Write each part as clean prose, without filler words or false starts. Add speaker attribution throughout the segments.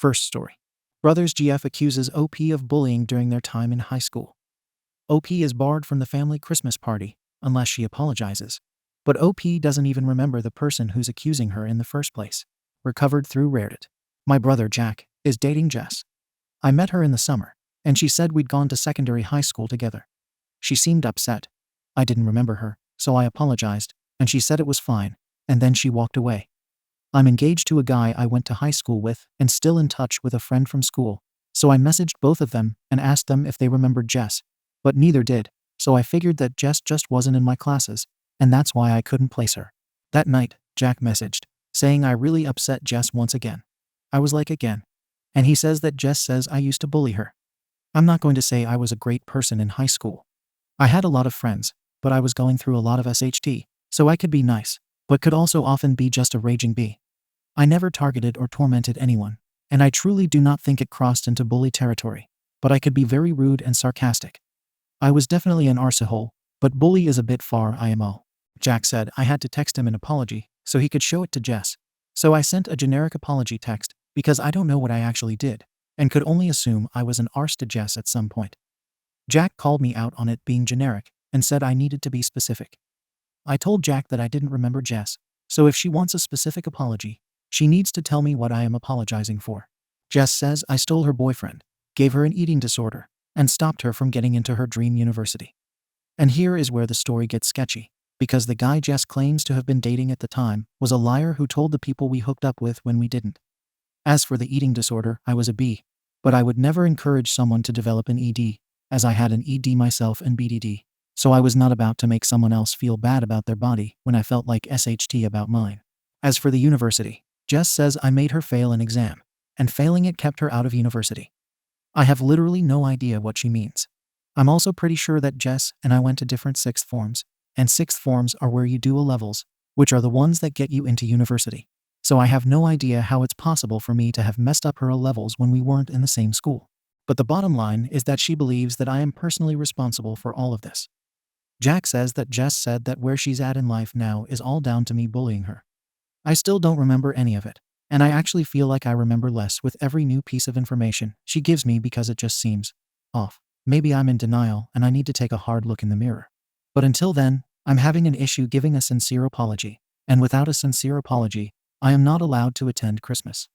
Speaker 1: First story. Brothers GF accuses OP of bullying during their time in high school. OP is barred from the family Christmas party unless she apologizes. But OP doesn't even remember the person who's accusing her in the first place. Recovered through Reddit. My brother Jack is dating Jess. I met her in the summer, and she said we'd gone to secondary high school together. She seemed upset. I didn't remember her, so I apologized, and she said it was fine, and then she walked away. I'm engaged to a guy I went to high school with and still in touch with a friend from school, so I messaged both of them and asked them if they remembered Jess, but neither did, so I figured that Jess just wasn't in my classes, and that's why I couldn't place her. That night, Jack messaged, saying I really upset Jess once again. I was like, again? And he says that Jess says I used to bully her. I'm not going to say I was a great person in high school. I had a lot of friends, but I was going through a lot of SHT, so I could be nice, but could also often be just a raging bee. I never targeted or tormented anyone, and I truly do not think it crossed into bully territory, but I could be very rude and sarcastic. I was definitely an arsehole, but bully is a bit far IMO. Jack said I had to text him an apology so he could show it to Jess. So I sent a generic apology text because I don't know what I actually did, and could only assume I was an arse to Jess at some point. Jack called me out on it being generic and said I needed to be specific. I told Jack that I didn't remember Jess, so if she wants a specific apology, she needs to tell me what I am apologizing for. Jess says I stole her boyfriend, gave her an eating disorder, and stopped her from getting into her dream university. And here is where the story gets sketchy, because the guy Jess claims to have been dating at the time was a liar who told the people we hooked up with when we didn't. As for the eating disorder, I was a B, but I would never encourage someone to develop an ED, as I had an ED myself and BDD, so I was not about to make someone else feel bad about their body when I felt like SHT about mine. As for the university, Jess says I made her fail an exam, and failing it kept her out of university. I have literally no idea what she means. I'm also pretty sure that Jess and I went to different sixth forms, and sixth forms are where you do A-levels, which are the ones that get you into university. So I have no idea how it's possible for me to have messed up her A-levels when we weren't in the same school. But the bottom line is that she believes that I am personally responsible for all of this. Jack says that Jess said that where she's at in life now is all down to me bullying her. I still don't remember any of it, and I actually feel like I remember less with every new piece of information she gives me because it just seems off. Maybe I'm in denial and I need to take a hard look in the mirror. But until then, I'm having an issue giving a sincere apology, and without a sincere apology, I am not allowed to attend Christmas.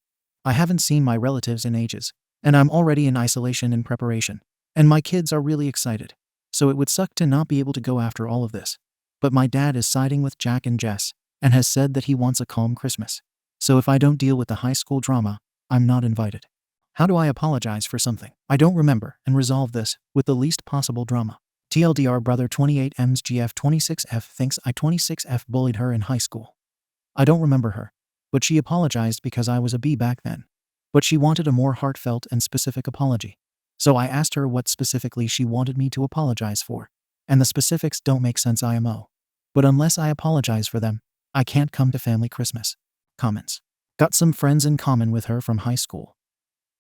Speaker 1: I haven't seen my relatives in ages, and I'm already in isolation in preparation, and my kids are really excited, so it would suck to not be able to go after all of this. But my dad is siding with Jack and Jess, and has said that he wants a calm Christmas. So if I don't deal with the high school drama, I'm not invited. How do I apologize for something I don't remember and resolve this with the least possible drama? TLDR brother 28M's GF 26F thinks I 26F bullied her in high school. I don't remember her, but she apologized because I was a B back then. But she wanted a more heartfelt and specific apology. So I asked her what specifically she wanted me to apologize for, and the specifics don't make sense IMO. But unless I apologize for them, I can't come to family Christmas. Comments. Got some friends in common with her from high school.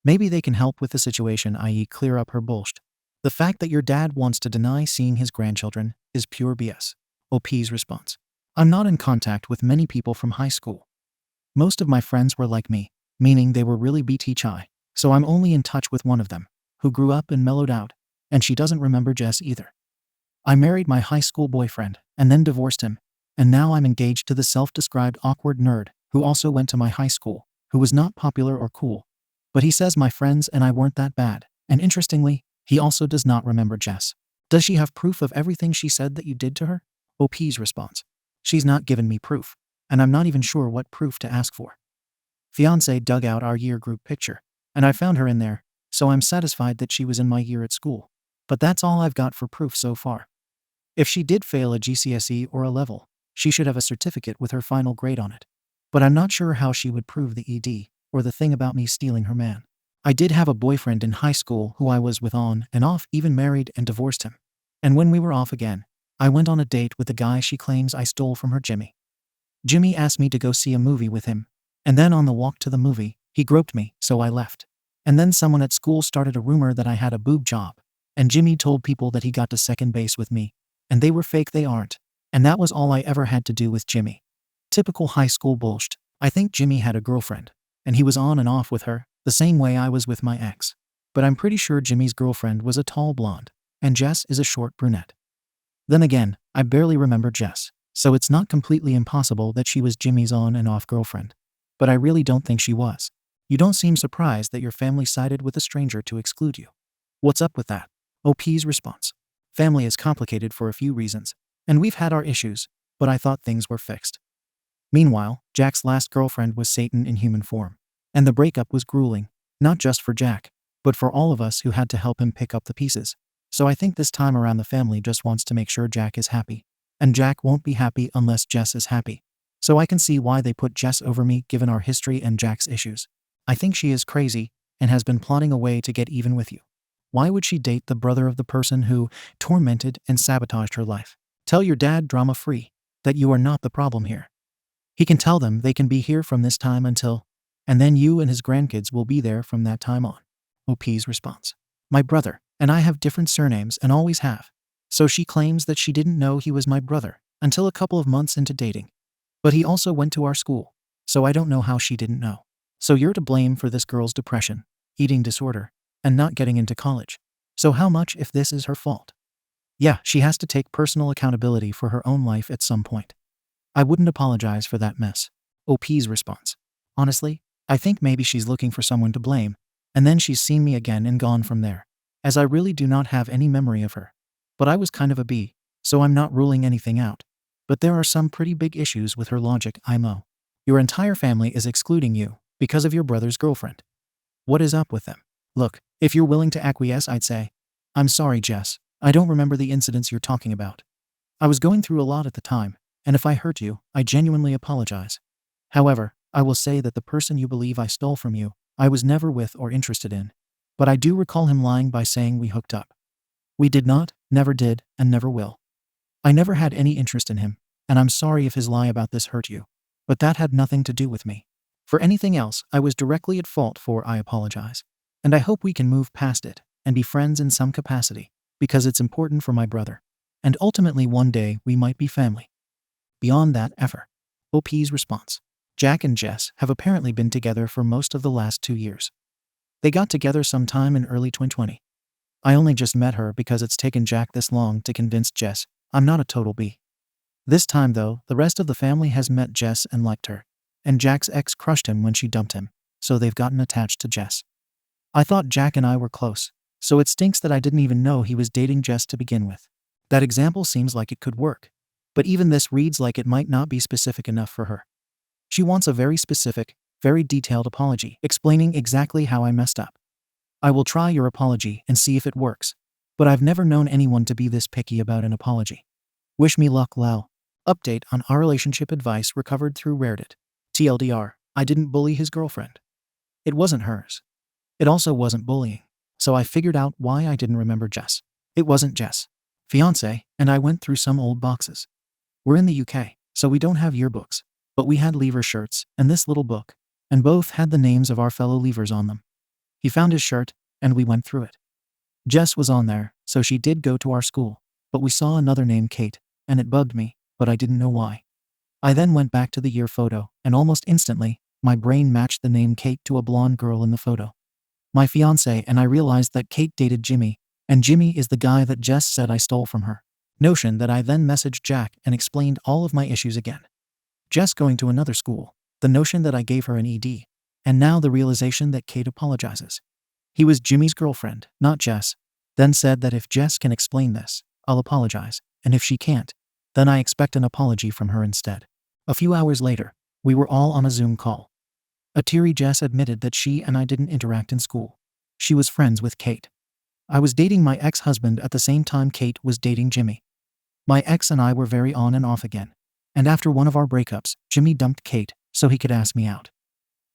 Speaker 1: Maybe they can help with the situation, i.e. clear up her bullshit. The fact that your dad wants to deny seeing his grandchildren is pure BS. OP's response. I'm not in contact with many people from high school. Most of my friends were like me, meaning they were really BT shy, so I'm only in touch with one of them, who grew up and mellowed out, and she doesn't remember Jess either. I married my high school boyfriend, and then divorced him, and now I'm engaged to the self-described awkward nerd who also went to my high school, who was not popular or cool. But he says my friends and I weren't that bad, and interestingly, he also does not remember Jess. Does she have proof of everything she said that you did to her? OP's response. She's not given me proof, and I'm not even sure what proof to ask for. Fiancé dug out our year group picture, and I found her in there, so I'm satisfied that she was in my year at school. But that's all I've got for proof so far. If she did fail a GCSE or a level, she should have a certificate with her final grade on it. But I'm not sure how she would prove the ED, or the thing about me stealing her man. I did have a boyfriend in high school who I was with on and off, even married and divorced him. And when we were off again, I went on a date with the guy she claims I stole from her, Jimmy. Jimmy asked me to go see a movie with him, and then on the walk to the movie, he groped me, so I left. And then someone at school started a rumor that I had a boob job, and Jimmy told people that he got to second base with me, and they were fake, they aren't. And that was all I ever had to do with Jimmy. Typical high school bullshit. I think Jimmy had a girlfriend, and he was on and off with her, the same way I was with my ex. But I'm pretty sure Jimmy's girlfriend was a tall blonde, and Jess is a short brunette. Then again, I barely remember Jess, so it's not completely impossible that she was Jimmy's on and off girlfriend. But I really don't think she was. You don't seem surprised that your family sided with a stranger to exclude you. What's up with that? OP's response. Family is complicated for a few reasons, and we've had our issues, but I thought things were fixed. Meanwhile, Jack's last girlfriend was Satan in human form, and the breakup was grueling, not just for Jack, but for all of us who had to help him pick up the pieces. So I think this time around the family just wants to make sure Jack is happy, and Jack won't be happy unless Jess is happy. So I can see why they put Jess over me given our history and Jack's issues. I think she is crazy and has been plotting a way to get even with you. Why would she date the brother of the person who tormented and sabotaged her life? Tell your dad drama-free that you are not the problem here. He can tell them they can be here from this time until, and then you and his grandkids will be there from that time on. OP's response. My brother and I have different surnames and always have. So she claims that she didn't know he was my brother until a couple of months into dating. But he also went to our school, so I don't know how she didn't know. So you're to blame for this girl's depression, eating disorder, and not getting into college. So how much if this is her fault? Yeah, she has to take personal accountability for her own life at some point. I wouldn't apologize for that mess. OP's response. Honestly, I think maybe she's looking for someone to blame, and then she's seen me again and gone from there, as I really do not have any memory of her. But I was kind of a B, so I'm not ruling anything out. But there are some pretty big issues with her logic, IMO. Your entire family is excluding you because of your brother's girlfriend. What is up with them? Look, if you're willing to acquiesce, I'd say, I'm sorry, Jess. I don't remember the incidents you're talking about. I was going through a lot at the time, and if I hurt you, I genuinely apologize. However, I will say that the person you believe I stole from you, I was never with or interested in. But I do recall him lying by saying we hooked up. We did not, never did, and never will. I never had any interest in him, and I'm sorry if his lie about this hurt you. But that had nothing to do with me. For anything else I was directly at fault for, I apologize. And I hope we can move past it and be friends in some capacity, because it's important for my brother. And ultimately one day we might be family. Beyond that, ever. OP's response. Jack and Jess have apparently been together for most of the last 2 years. They got together sometime in early 2020. I only just met her because it's taken Jack this long to convince Jess I'm not a total B. This time though, the rest of the family has met Jess and liked her, and Jack's ex crushed him when she dumped him, so they've gotten attached to Jess. I thought Jack and I were close, so it stinks that I didn't even know he was dating Jess to begin with. That example seems like it could work, but even this reads like it might not be specific enough for her. She wants a very specific, very detailed apology, explaining exactly how I messed up. I will try your apology and see if it works, but I've never known anyone to be this picky about an apology. Wish me luck, Lal. Update on our relationship advice recovered through Reddit. TLDR, I didn't bully his girlfriend. It wasn't hers. It also wasn't bullying, so I figured out why I didn't remember Jess. It wasn't Jess. Fiancé and I went through some old boxes. We're in the UK, so we don't have yearbooks, but we had leaver shirts and this little book, and both had the names of our fellow leavers on them. He found his shirt, and we went through it. Jess was on there, so she did go to our school, but we saw another named Kate, and it bugged me, but I didn't know why. I then went back to the year photo, and almost instantly, my brain matched the name Kate to a blonde girl in the photo. My fiancé and I realized that Kate dated Jimmy, and Jimmy is the guy that Jess said I stole from her. Notion that I then messaged Jack and explained all of my issues again. Jess going to another school, the notion that I gave her an ED, and now the realization that Kate apologizes. He was Jimmy's girlfriend, not Jess, then said that if Jess can explain this, I'll apologize, and if she can't, then I expect an apology from her instead. A few hours later, we were all on a Zoom call. A teary Jess admitted that she and I didn't interact in school. She was friends with Kate. I was dating my ex-husband at the same time Kate was dating Jimmy. My ex and I were very on and off again, and after one of our breakups, Jimmy dumped Kate so he could ask me out.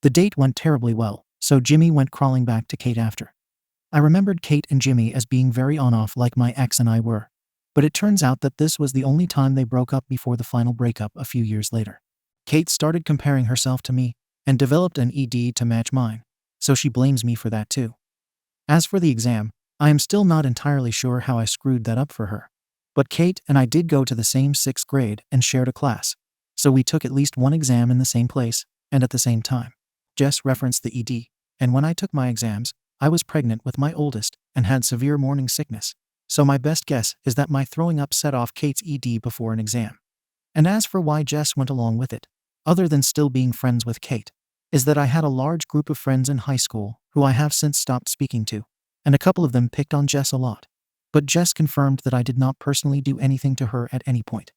Speaker 1: The date went terribly well, so Jimmy went crawling back to Kate after. I remembered Kate and Jimmy as being very on-off like my ex and I were, but it turns out that this was the only time they broke up before the final breakup a few years later. Kate started comparing herself to me and developed an ED to match mine, so she blames me for that too. As for the exam, I am still not entirely sure how I screwed that up for her. But Kate and I did go to the same 6th grade and shared a class, so we took at least one exam in the same place and at the same time. Jess referenced the ED, And when I took my exams, I was pregnant with my oldest and had severe morning sickness. So my best guess is that my throwing up set off Kate's ED before an exam. And as for why Jess went along with it, other than still being friends with Kate, is that I had a large group of friends in high school who I have since stopped speaking to, and a couple of them picked on Jess a lot. But Jess confirmed that I did not personally do anything to her at any point.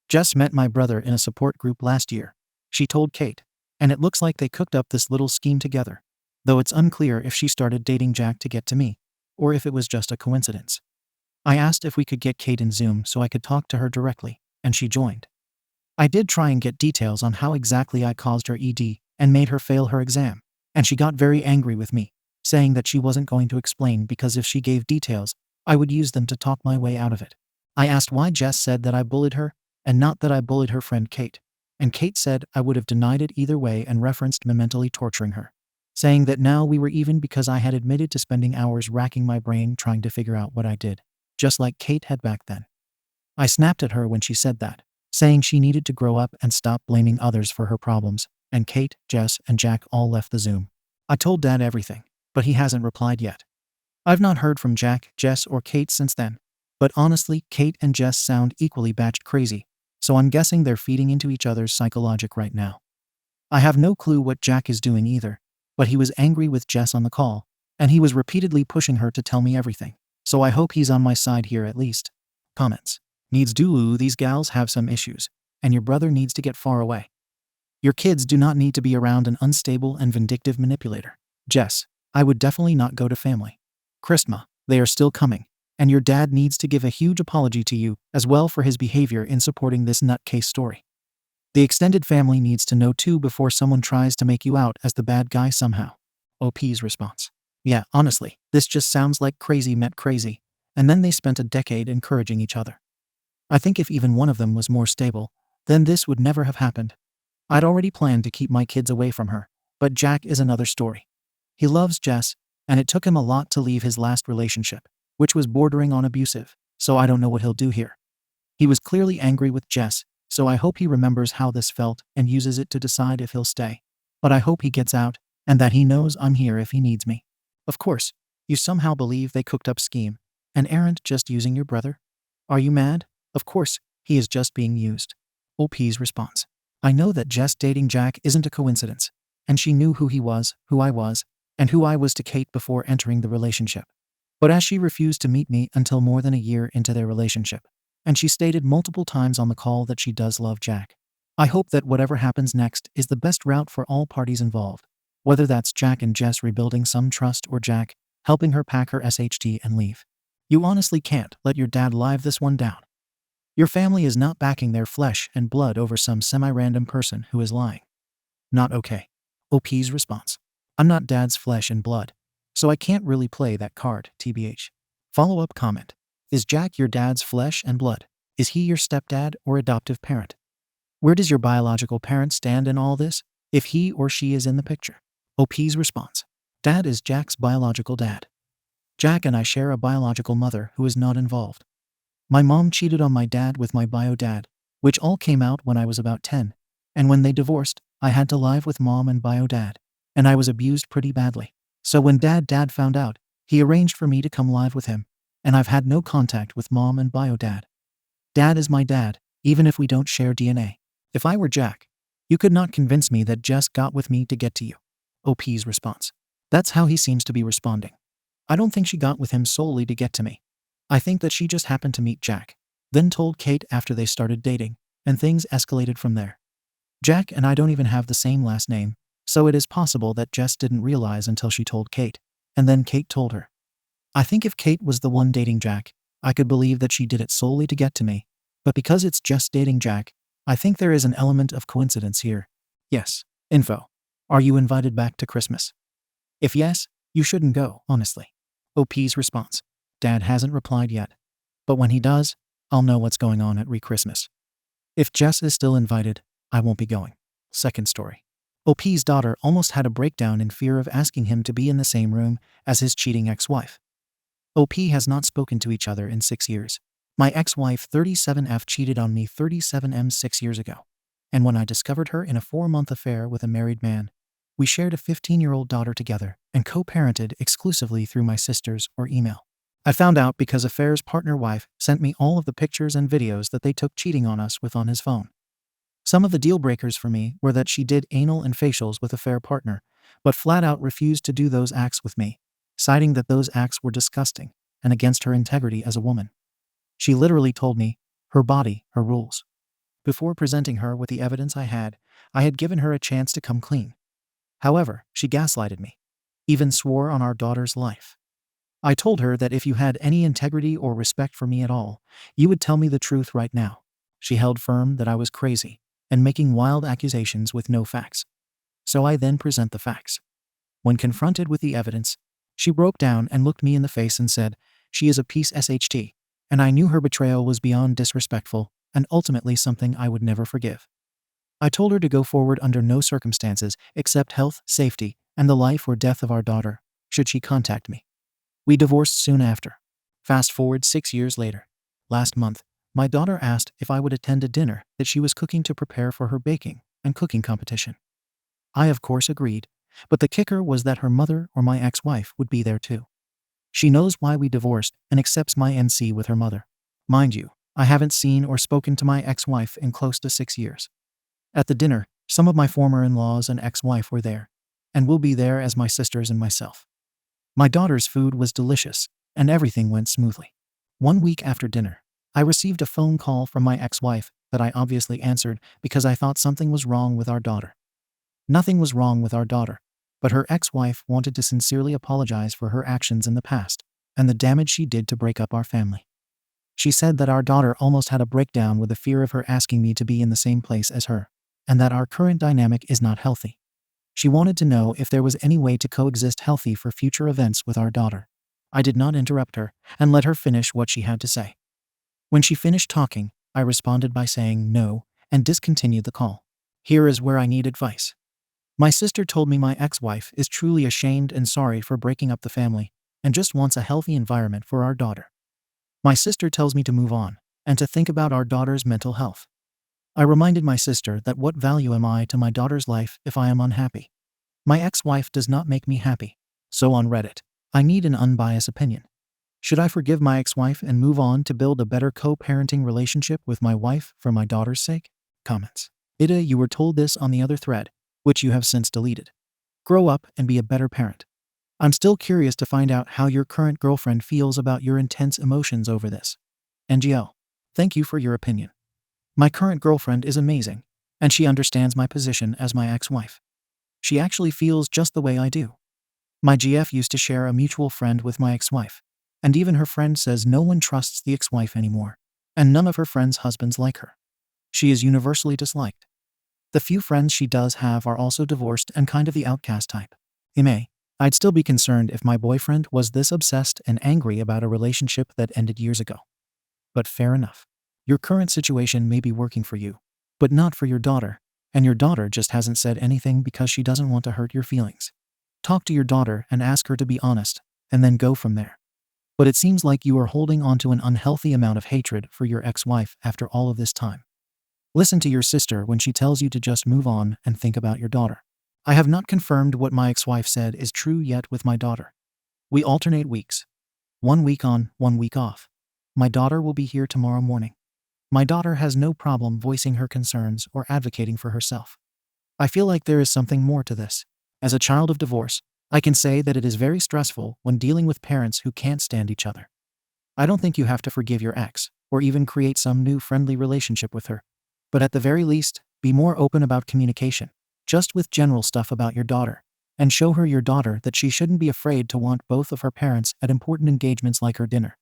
Speaker 1: Jess met my brother in a support group last year, she told Kate, and it looks like they cooked up this little scheme together, though it's unclear if she started dating Jack to get to me, or if it was just a coincidence. I asked if we could get Kate in Zoom so I could talk to her directly, and she joined. I did try and get details on how exactly I caused her ED and made her fail her exam, and she got very angry with me, saying that she wasn't going to explain because if she gave details, I would use them to talk my way out of it. I asked why Jess said that I bullied her, and not that I bullied her friend Kate, and Kate said I would have denied it either way and referenced me mentally torturing her, saying that now we were even because I had admitted to spending hours racking my brain trying to figure out what I did, just like Kate had back then. I snapped at her when she said that, saying she needed to grow up and stop blaming others for her problems, and Kate, Jess, and Jack all left the Zoom. I told Dad everything, but he hasn't replied yet. I've not heard from Jack, Jess, or Kate since then, but honestly, Kate and Jess sound equally batshit crazy, so I'm guessing they're feeding into each other's psychologic right now. I have no clue what Jack is doing either, but he was angry with Jess on the call, and he was repeatedly pushing her to tell me everything, so I hope he's on my side here at least. Comments. Needs do these gals have some issues, and your brother needs to get far away. Your kids do not need to be around an unstable and vindictive manipulator. Jess, I would definitely not go to family. Christma, they are still coming, and your dad needs to give a huge apology to you as well for his behavior in supporting this nutcase story. The extended family needs to know too before someone tries to make you out as the bad guy somehow. OP's response. Yeah, honestly, this just sounds like crazy met crazy, and then they spent a decade encouraging each other. I think if even one of them was more stable, then this would never have happened. I'd already planned to keep my kids away from her, but Jack is another story. He loves Jess, and it took him a lot to leave his last relationship, which was bordering on abusive, so I don't know what he'll do here. He was clearly angry with Jess, so I hope he remembers how this felt and uses it to decide if he'll stay. But I hope he gets out, and that he knows I'm here if he needs me. Of course, you somehow believe they cooked up scheme, and aren't just using your brother? Are you mad? Of course, he is just being used. OP's response. I know that Jess dating Jack isn't a coincidence, and she knew who he was, who I was, and who I was to Kate before entering the relationship. But as she refused to meet me until more than a year into their relationship, and she stated multiple times on the call that she does love Jack, I hope that whatever happens next is the best route for all parties involved, whether that's Jack and Jess rebuilding some trust or Jack helping her pack her SHT and leave. You honestly can't let your dad live this one down. Your family is not backing their flesh and blood over some semi-random person who is lying. Not okay. OP's response. I'm not Dad's flesh and blood, so I can't really play that card, TBH. Follow-up comment. Is Jack your dad's flesh and blood? Is he your stepdad or adoptive parent? Where does your biological parent stand in all this, if he or she is in the picture? OP's response. Dad is Jack's biological dad. Jack and I share a biological mother who is not involved. My mom cheated on my dad with my bio dad, which all came out when I was about 10, and when they divorced, I had to live with mom and bio dad, and I was abused pretty badly. So when dad found out, he arranged for me to come live with him, and I've had no contact with mom and bio dad. Dad is my dad, even if we don't share DNA. If I were Jack, you could not convince me that Jess got with me to get to you. OP's response. That's how he seems to be responding. I don't think she got with him solely to get to me. I think that she just happened to meet Jack, then told Kate after they started dating, and things escalated from there. Jack and I don't even have the same last name, so it is possible that Jess didn't realize until she told Kate, and then Kate told her. I think if Kate was the one dating Jack, I could believe that she did it solely to get to me, but because it's just dating Jack, I think there is an element of coincidence here. Yes. Info. Are you invited back to Christmas? If yes, you shouldn't go, honestly. OP's response. Dad hasn't replied yet, but when he does, I'll know what's going on at Christmas. If Jess is still invited, I won't be going. Second story. OP's daughter almost had a breakdown in fear of asking him to be in the same room as his cheating ex-wife. OP has not spoken to each other in 6 years. My ex-wife 37F cheated on me 37M 6 years ago, and when I discovered her in a 4-month affair with a married man, We shared a 15-year-old daughter together and co-parented exclusively through my sisters or email. I found out because Affair's partner wife sent me all of the pictures and videos that they took cheating on us with on his phone. Some of the deal breakers for me were that she did anal and facials with Affair partner, but flat out refused to do those acts with me, citing that those acts were disgusting and against her integrity as a woman. She literally told me, her body, her rules. Before presenting her with the evidence I had given her a chance to come clean. However, she gaslighted me, even swore on our daughter's life. I told her that if you had any integrity or respect for me at all, you would tell me the truth right now. She held firm that I was crazy and making wild accusations with no facts. So I then present the facts. When confronted with the evidence, she broke down and looked me in the face and said, she is a piece SHT, and I knew her betrayal was beyond disrespectful and ultimately something I would never forgive. I told her to go forward under no circumstances except health, safety, and the life or death of our daughter, should she contact me. We divorced soon after. Fast forward 6 years later. Last month, my daughter asked if I would attend a dinner that she was cooking to prepare for her baking and cooking competition. I of course agreed, but the kicker was that her mother or my ex-wife would be there too. She knows why we divorced and accepts my NC with her mother. Mind you, I haven't seen or spoken to my ex-wife in close to 6 years. At the dinner, some of my former in-laws and ex-wife were there, and will be there as my sisters and myself. My daughter's food was delicious, and everything went smoothly. 1 week after dinner, I received a phone call from my ex-wife that I obviously answered because I thought something was wrong with our daughter. Nothing was wrong with our daughter, but her ex-wife wanted to sincerely apologize for her actions in the past and the damage she did to break up our family. She said that our daughter almost had a breakdown with the fear of her asking me to be in the same place as her, and that our current dynamic is not healthy. She wanted to know if there was any way to coexist healthy for future events with our daughter. I did not interrupt her and let her finish what she had to say. When she finished talking, I responded by saying no and discontinued the call. Here is where I need advice. My sister told me my ex-wife is truly ashamed and sorry for breaking up the family and just wants a healthy environment for our daughter. My sister tells me to move on and to think about our daughter's mental health. I reminded my sister that what value am I to my daughter's life if I am unhappy? My ex-wife does not make me happy. So on Reddit, I need an unbiased opinion. Should I forgive my ex-wife and move on to build a better co-parenting relationship with my wife for my daughter's sake? Comments. Ida, you were told this on the other thread, which you have since deleted. Grow up and be a better parent. I'm still curious to find out how your current girlfriend feels about your intense emotions over this. NGL. Thank you for your opinion. My current girlfriend is amazing, and she understands my position as my ex-wife. She actually feels just the way I do. My GF used to share a mutual friend with my ex-wife, and even her friend says no one trusts the ex-wife anymore, and none of her friends' husbands like her. She is universally disliked. The few friends she does have are also divorced and kind of the outcast type. I'd still be concerned if my boyfriend was this obsessed and angry about a relationship that ended years ago. But fair enough. Your current situation may be working for you, but not for your daughter, and your daughter just hasn't said anything because she doesn't want to hurt your feelings. Talk to your daughter and ask her to be honest, and then go from there. But it seems like you are holding on to an unhealthy amount of hatred for your ex-wife after all of this time. Listen to your sister when she tells you to just move on and think about your daughter. I have not confirmed what my ex-wife said is true yet with my daughter. We alternate weeks. 1 week on, 1 week off. My daughter will be here tomorrow morning. My daughter has no problem voicing her concerns or advocating for herself. I feel like there is something more to this. As a child of divorce, I can say that it is very stressful when dealing with parents who can't stand each other. I don't think you have to forgive your ex, or even create some new friendly relationship with her. But at the very least, be more open about communication, just with general stuff about your daughter, and show her your daughter that she shouldn't be afraid to want both of her parents at important engagements like her dinner.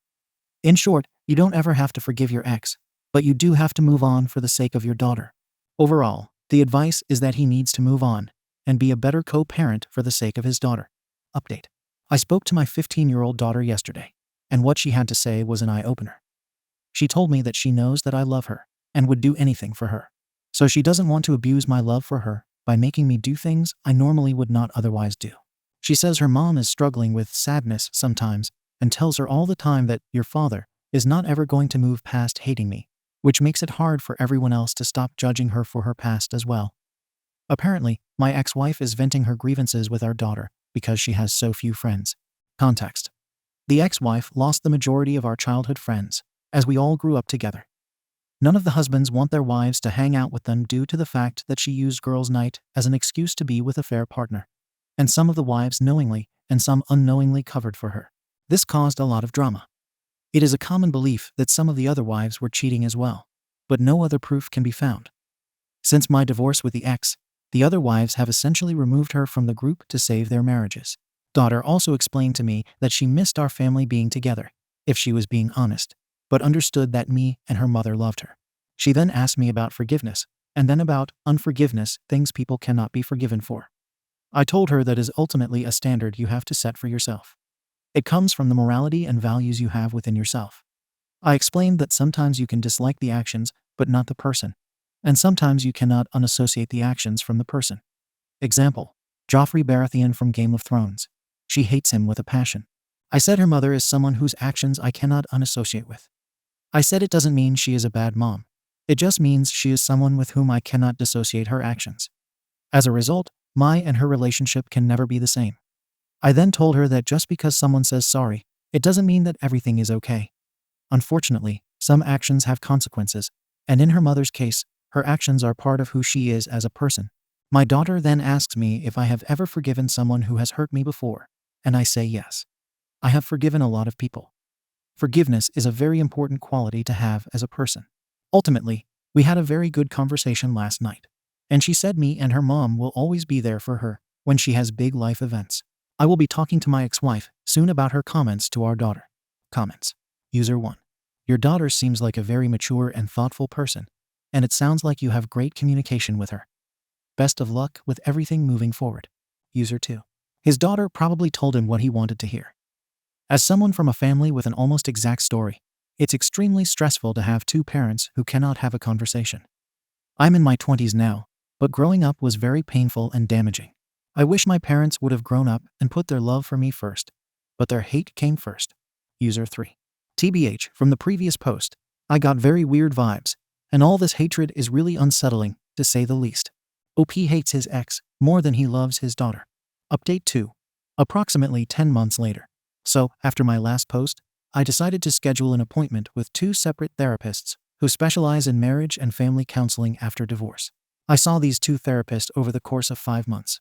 Speaker 1: In short, you don't ever have to forgive your ex, but you do have to move on for the sake of your daughter. Overall, the advice is that he needs to move on and be a better co-parent for the sake of his daughter. Update. I spoke to my 15-year-old daughter yesterday, and what she had to say was an eye-opener. She told me that she knows that I love her and would do anything for her. So she doesn't want to abuse my love for her by making me do things I normally would not otherwise do. She says her mom is struggling with sadness sometimes and tells her all the time that your father is not ever going to move past hating me, which makes it hard for everyone else to stop judging her for her past as well. Apparently, my ex-wife is venting her grievances with our daughter because she has so few friends. Context: the ex-wife lost the majority of our childhood friends, as we all grew up together. None of the husbands want their wives to hang out with them due to the fact that she used girls' night as an excuse to be with a fair partner. And some of the wives knowingly and some unknowingly covered for her. This caused a lot of drama. It is a common belief that some of the other wives were cheating as well, but no other proof can be found. Since my divorce with the ex, the other wives have essentially removed her from the group to save their marriages. Daughter also explained to me that she missed our family being together, if she was being honest, but understood that me and her mother loved her. She then asked me about forgiveness, and then about unforgiveness, things people cannot be forgiven for. I told her that is ultimately a standard you have to set for yourself. It comes from the morality and values you have within yourself. I explained that sometimes you can dislike the actions, but not the person. And sometimes you cannot unassociate the actions from the person. Example: Joffrey Baratheon from Game of Thrones. She hates him with a passion. I said her mother is someone whose actions I cannot unassociate with. I said it doesn't mean she is a bad mom. It just means she is someone with whom I cannot dissociate her actions. As a result, my and her relationship can never be the same. I then told her that just because someone says sorry, it doesn't mean that everything is okay. Unfortunately, some actions have consequences, and in her mother's case, her actions are part of who she is as a person. My daughter then asks me if I have ever forgiven someone who has hurt me before, and I say yes. I have forgiven a lot of people. Forgiveness is a very important quality to have as a person. Ultimately, we had a very good conversation last night, and she said me and her mom will always be there for her when she has big life events. I will be talking to my ex-wife soon about her comments to our daughter. Comments. User 1. Your daughter seems like a very mature and thoughtful person, and it sounds like you have great communication with her. Best of luck with everything moving forward. User 2. His daughter probably told him what he wanted to hear. As someone from a family with an almost exact story, it's extremely stressful to have two parents who cannot have a conversation. I'm in my 20s now, but growing up was very painful and damaging. I wish my parents would have grown up and put their love for me first, but their hate came first. User 3. TBH, from the previous post, I got very weird vibes, and all this hatred is really unsettling, to say the least. OP hates his ex more than he loves his daughter. Update 2. Approximately 10 months later. So, after my last post, I decided to schedule an appointment with two separate therapists who specialize in marriage and family counseling after divorce. I saw these two therapists over the course of 5 months.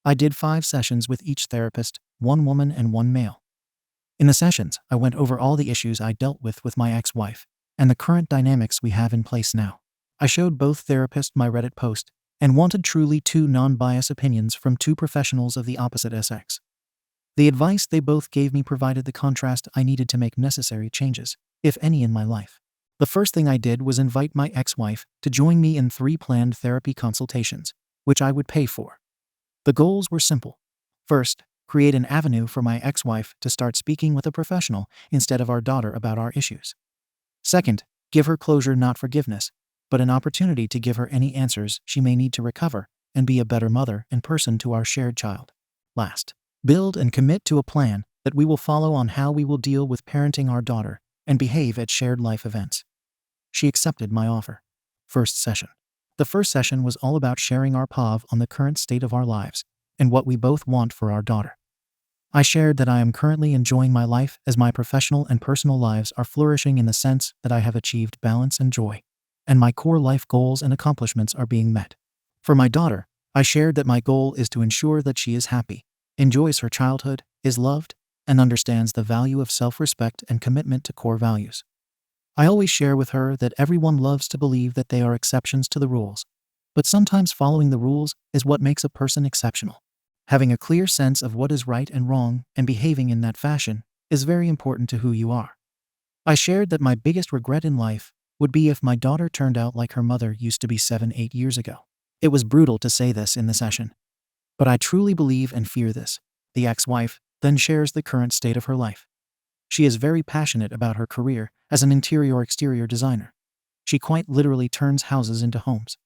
Speaker 1: I did 5 sessions with each therapist, 1 woman and 1 male. In the sessions, I went over all the issues I dealt with my ex-wife, and the current dynamics we have in place now. I showed both therapists my Reddit post, and wanted truly 2 non-biased opinions from 2 professionals of the opposite sex. The advice they both gave me provided the contrast I needed to make necessary changes, if any, in my life. The first thing I did was invite my ex-wife to join me in 3 planned therapy consultations, which I would pay for. The goals were simple. First, create an avenue for my ex-wife to start speaking with a professional instead of our daughter about our issues. Second, give her closure, not forgiveness, but an opportunity to give her any answers she may need to recover and be a better mother and person to our shared child. Last, build and commit to a plan that we will follow on how we will deal with parenting our daughter and behave at shared life events. She accepted my offer. First session. The first session was all about sharing our POV on the current state of our lives and what we both want for our daughter. I shared that I am currently enjoying my life as my professional and personal lives are flourishing in the sense that I have achieved balance and joy, and my core life goals and accomplishments are being met. For my daughter, I shared that my goal is to ensure that she is happy, enjoys her childhood, is loved, and understands the value of self-respect and commitment to core values. I always share with her that everyone loves to believe that they are exceptions to the rules, but sometimes following the rules is what makes a person exceptional. Having a clear sense of what is right and wrong and behaving in that fashion is very important to who you are. I shared that my biggest regret in life would be if my daughter turned out like her mother used to be 7-8 years ago. It was brutal to say this in the session, but I truly believe and fear this. The ex-wife then shares the current state of her life. She is very passionate about her career as an interior-exterior designer. She quite literally turns houses into homes.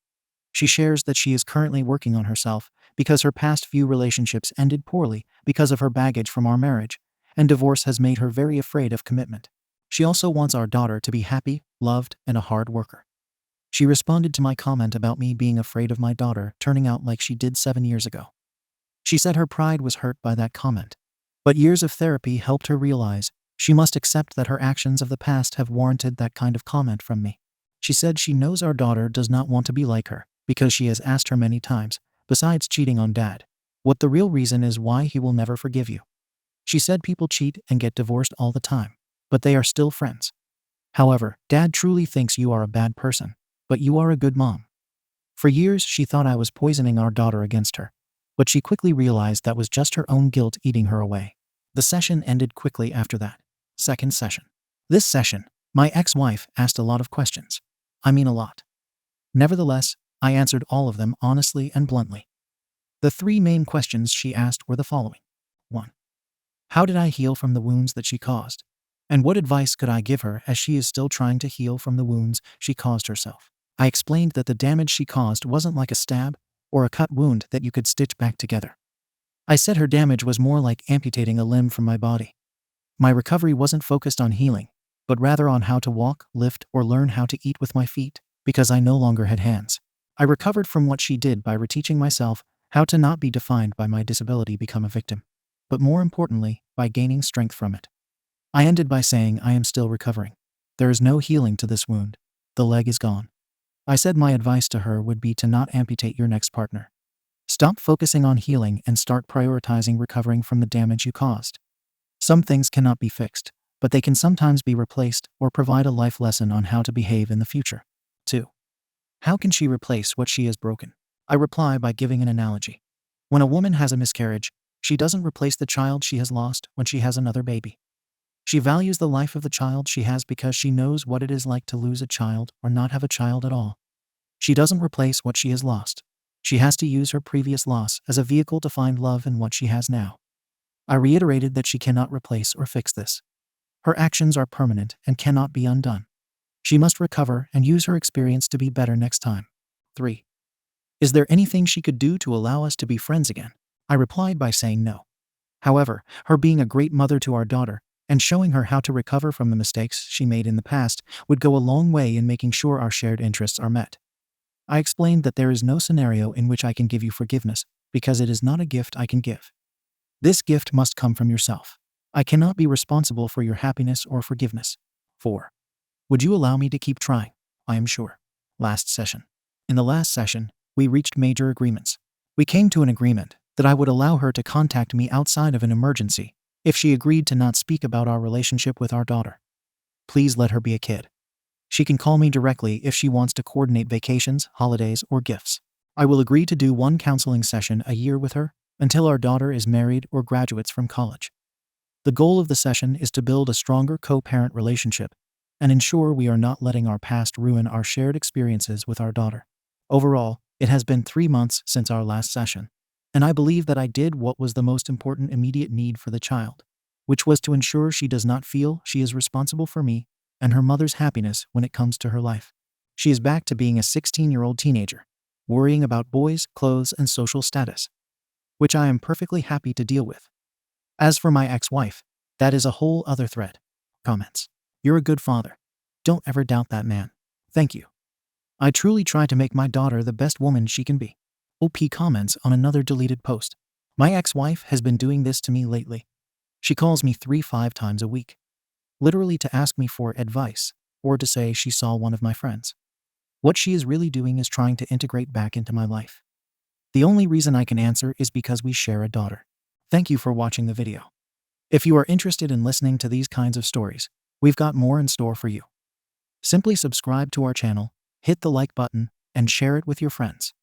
Speaker 1: She shares that she is currently working on herself because her past few relationships ended poorly because of her baggage from our marriage, and divorce has made her very afraid of commitment. She also wants our daughter to be happy, loved, and a hard worker. She responded to my comment about me being afraid of my daughter turning out like she did 7 years ago. She said her pride was hurt by that comment. But years of therapy helped her realize she must accept that her actions of the past have warranted that kind of comment from me. She said she knows our daughter does not want to be like her because she has asked her many times, besides cheating on dad, what the real reason is why he will never forgive you. She said people cheat and get divorced all the time, but they are still friends. However, dad truly thinks you are a bad person, but you are a good mom. For years, she thought I was poisoning our daughter against her, but she quickly realized that was just her own guilt eating her away. The session ended quickly after that. Second session. This session, my ex-wife asked a lot of questions. I mean a lot. Nevertheless, I answered all of them honestly and bluntly. The 3 main questions she asked were the following. 1. How did I heal from the wounds that she caused? And what advice could I give her as she is still trying to heal from the wounds she caused herself? I explained that the damage she caused wasn't like a stab or a cut wound that you could stitch back together. I said her damage was more like amputating a limb from my body. My recovery wasn't focused on healing, but rather on how to walk, lift, or learn how to eat with my feet, because I no longer had hands. I recovered from what she did by reteaching myself how to not be defined by my disability, become a victim, but more importantly, by gaining strength from it. I ended by saying I am still recovering. There is no healing to this wound. The leg is gone. I said my advice to her would be to not amputate your next partner. Stop focusing on healing and start prioritizing recovering from the damage you caused. Some things cannot be fixed, but they can sometimes be replaced or provide a life lesson on how to behave in the future. 2. How can she replace what she has broken? I reply by giving an analogy. When a woman has a miscarriage, she doesn't replace the child she has lost when she has another baby. She values the life of the child she has because she knows what it is like to lose a child or not have a child at all. She doesn't replace what she has lost. She has to use her previous loss as a vehicle to find love in what she has now. I reiterated that she cannot replace or fix this. Her actions are permanent and cannot be undone. She must recover and use her experience to be better next time. 3. Is there anything she could do to allow us to be friends again? I replied by saying no. However, her being a great mother to our daughter and showing her how to recover from the mistakes she made in the past would go a long way in making sure our shared interests are met. I explained that there is no scenario in which I can give you forgiveness because it is not a gift I can give. This gift must come from yourself. I cannot be responsible for your happiness or forgiveness. 4. Would you allow me to keep trying? I am sure. Last session. In the last session, we reached major agreements. We came to an agreement that I would allow her to contact me outside of an emergency if she agreed to not speak about our relationship with our daughter. Please let her be a kid. She can call me directly if she wants to coordinate vacations, holidays, or gifts. I will agree to do 1 counseling session a year with her until our daughter is married or graduates from college. The goal of the session is to build a stronger co-parent relationship and ensure we are not letting our past ruin our shared experiences with our daughter. Overall, it has been 3 months since our last session, and I believe that I did what was the most important immediate need for the child, which was to ensure she does not feel she is responsible for me and her mother's happiness when it comes to her life. She is back to being a 16-year-old teenager, worrying about boys, clothes, and social status, which I am perfectly happy to deal with. As for my ex-wife, that is a whole other thread. Comments. You're a good father. Don't ever doubt that man. Thank you. I truly try to make my daughter the best woman she can be. OP comments on another deleted post. My ex-wife has been doing this to me lately. She calls me 3-5 times a week, literally to ask me for advice or to say she saw one of my friends. What she is really doing is trying to integrate back into my life. The only reason I can answer is because we share a daughter. Thank you for watching the video. If you are interested in listening to these kinds of stories, we've got more in store for you. Simply subscribe to our channel, hit the like button, and share it with your friends.